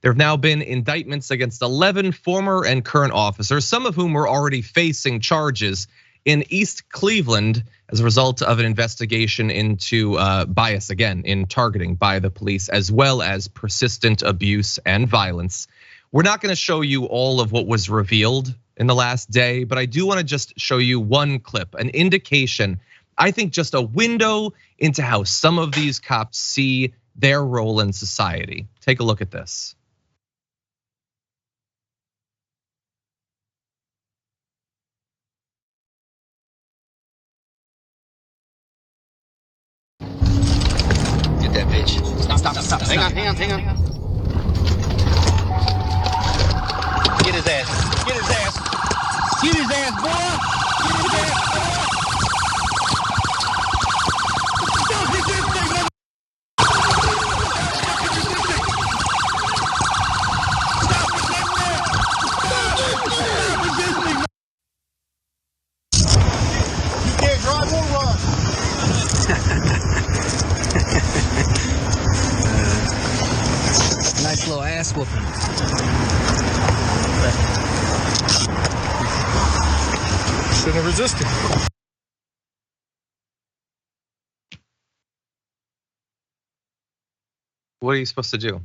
There have now been indictments against 11 former and current officers, some of whom were already facing charges in East Cleveland as a result of an investigation into bias, again, in targeting by the police, as well as persistent abuse and violence. We're not gonna show you all of what was revealed in the last day, but I do wanna just show you one clip, an indication, I think just a window into how some of these cops see their role in society. Take a look at this. Get that bitch. Stop. Hang on. Get his ass, boy. Get his ass, boy. Don't get this thing, man. Stop resisting. You can't drive or run. Nice little ass whooping. Shouldn't have resisted. What are you supposed to do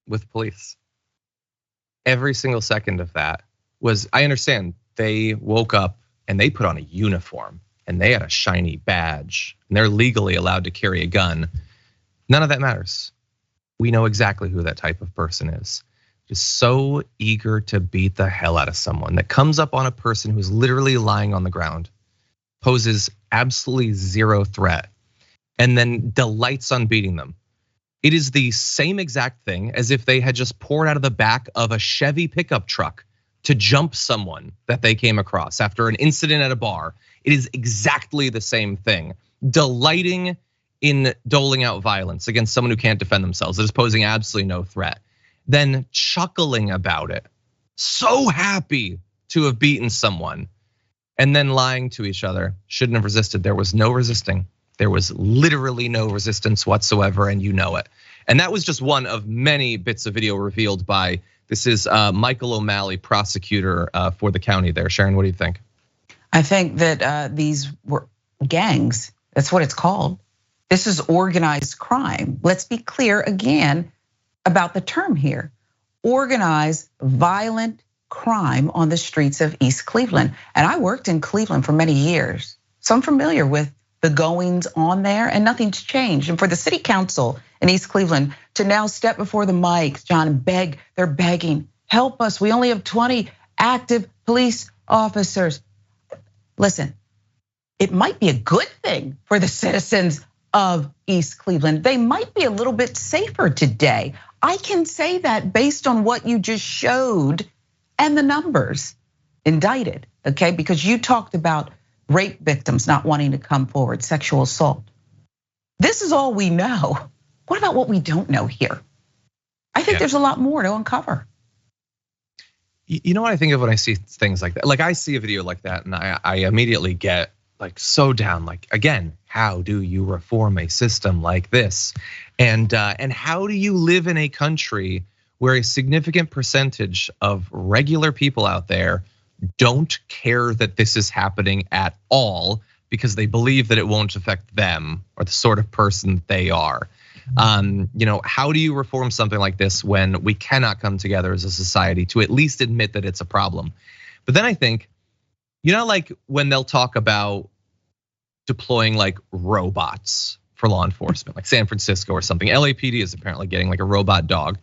with police? Every single second of that was, I understand they woke up and they put on a uniform and they had a shiny badge and they're legally allowed to carry a gun. None of that matters. We know exactly who that type of person is. Just so eager to beat the hell out of someone that comes up on a person who's literally lying on the ground, poses absolutely zero threat, and then delights on beating them. It is the same exact thing as if they had just poured out of the back of a Chevy pickup truck to jump someone that they came across after an incident at a bar. It is exactly the same thing. Delighting in doling out violence against someone who can't defend themselves, that is posing absolutely no threat. Then chuckling about it, so happy to have beaten someone, and then lying to each other. Shouldn't have resisted. There was no resisting. There was literally no resistance whatsoever, and you know it. And that was just one of many bits of video revealed by, this is Michael O'Malley, prosecutor for the county there. Sharon, what do you think? I think that these were gangs. That's what it's called. This is organized crime. Let's be clear again about the term here. Organized violent crime on the streets of East Cleveland. And I worked in Cleveland for many years, so I'm familiar with the goings on there, and nothing's changed. And for the city council in East Cleveland to now step before the mics, John, and beg, they're begging, help us, we only have 20 active police officers. Listen, it might be a good thing for the citizens of East Cleveland. They might be a little bit safer today. I can say that based on what you just showed and the numbers indicted, okay? Because you talked about rape victims not wanting to come forward, sexual assault. This is all we know. What about what we don't know here? I think there's a lot more to uncover. You know what I think of when I see things like that? Like I see a video like that and I immediately get like so down, like again, how do you reform a system like this? And how do you live in a country where a significant percentage of regular people out there don't care that this is happening at all because they believe that it won't affect them or the sort of person that they are? How do you reform something like this when we cannot come together as a society to at least admit that it's a problem? But then I think, like when they'll talk about deploying like robots for law enforcement, like San Francisco or something. LAPD is apparently getting like a robot dog.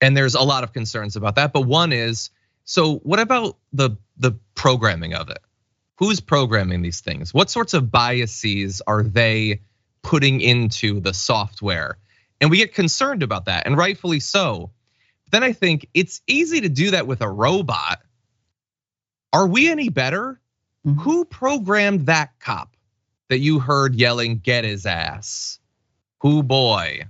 And there's a lot of concerns about that. But one is, so what about the programming of it? Who's programming these things? What sorts of biases are they putting into the software? And we get concerned about that, and rightfully so. But then I think it's easy to do that with a robot. Are we any better? Mm-hmm. Who programmed that cop that you heard yelling, get his ass? Who boy?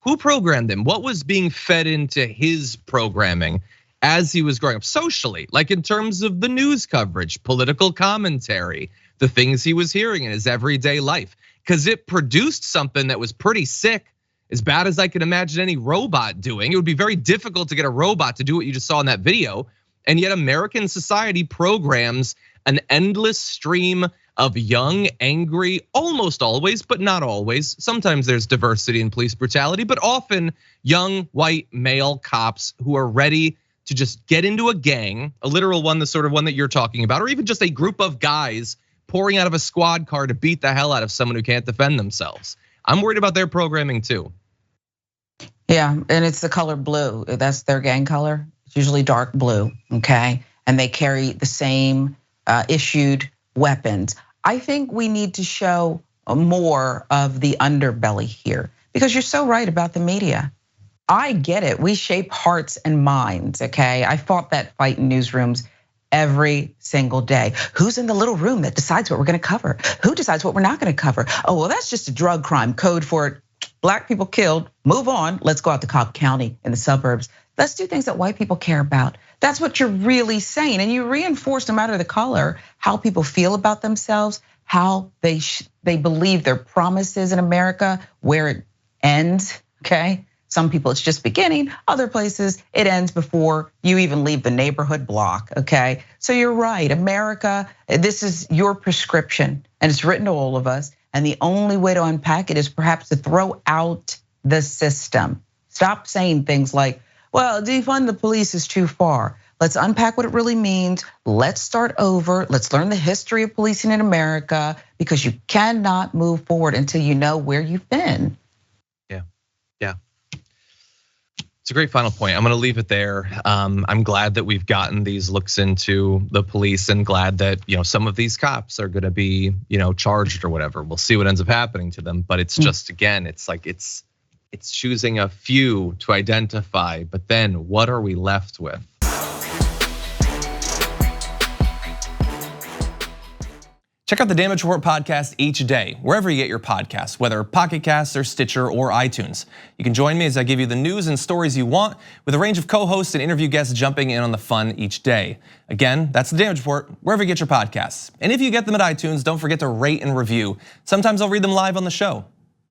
Who programmed him? What was being fed into his programming as he was growing up socially? Like in terms of the news coverage, political commentary, the things he was hearing in his everyday life. Because it produced something that was pretty sick. as bad as I could imagine any robot doing. It would be very difficult to get a robot to do what you just saw in that video. And yet American society programs an endless stream of young, angry, almost always, but not always. Sometimes there's diversity in police brutality, but often young, white, male cops who are ready to just get into a gang, a literal one, the sort of one that you're talking about, or even just a group of guys pouring out of a squad car to beat the hell out of someone who can't defend themselves. I'm worried about their programming too. Yeah, and it's the color blue. That's their gang color. It's usually dark blue, okay? And they carry the same issued weapons. I think we need to show more of the underbelly here, because you're so right about the media. I get it, we shape hearts and minds, okay? I fought that fight in newsrooms every single day. Who's in the little room that decides what we're gonna cover? Who decides what we're not gonna cover? Oh, well, that's just a drug crime, code for it. Black people killed, move on. Let's go out to Cobb County in the suburbs. Let's do things that white people care about. That's what you're really saying. And you reinforce, no matter the color, how people feel about themselves, how they believe their promises in America, where it ends, okay? Some people it's just beginning, other places it ends before you even leave the neighborhood block, okay? So you're right, America, this is your prescription and it's written to all of us. And the only way to unpack it is perhaps to throw out the system. Stop saying things like, well, defund the police is too far. Let's unpack what it really means. Let's start over. Let's learn the history of policing in America, because you cannot move forward until you know where you've been. Yeah. It's a great final point. I'm gonna leave it there. I'm glad that we've gotten these looks into the police, and glad that some of these cops are gonna be charged or whatever. We'll see what ends up happening to them. But it's just, again, it's like it's choosing a few to identify, but then what are we left with? Check out the Damage Report podcast each day, wherever you get your podcasts, whether Pocket Casts or Stitcher or iTunes. You can join me as I give you the news and stories you want, with a range of co-hosts and interview guests jumping in on the fun each day. Again, that's the Damage Report, wherever you get your podcasts. And if you get them at iTunes, don't forget to rate and review. Sometimes I'll read them live on the show.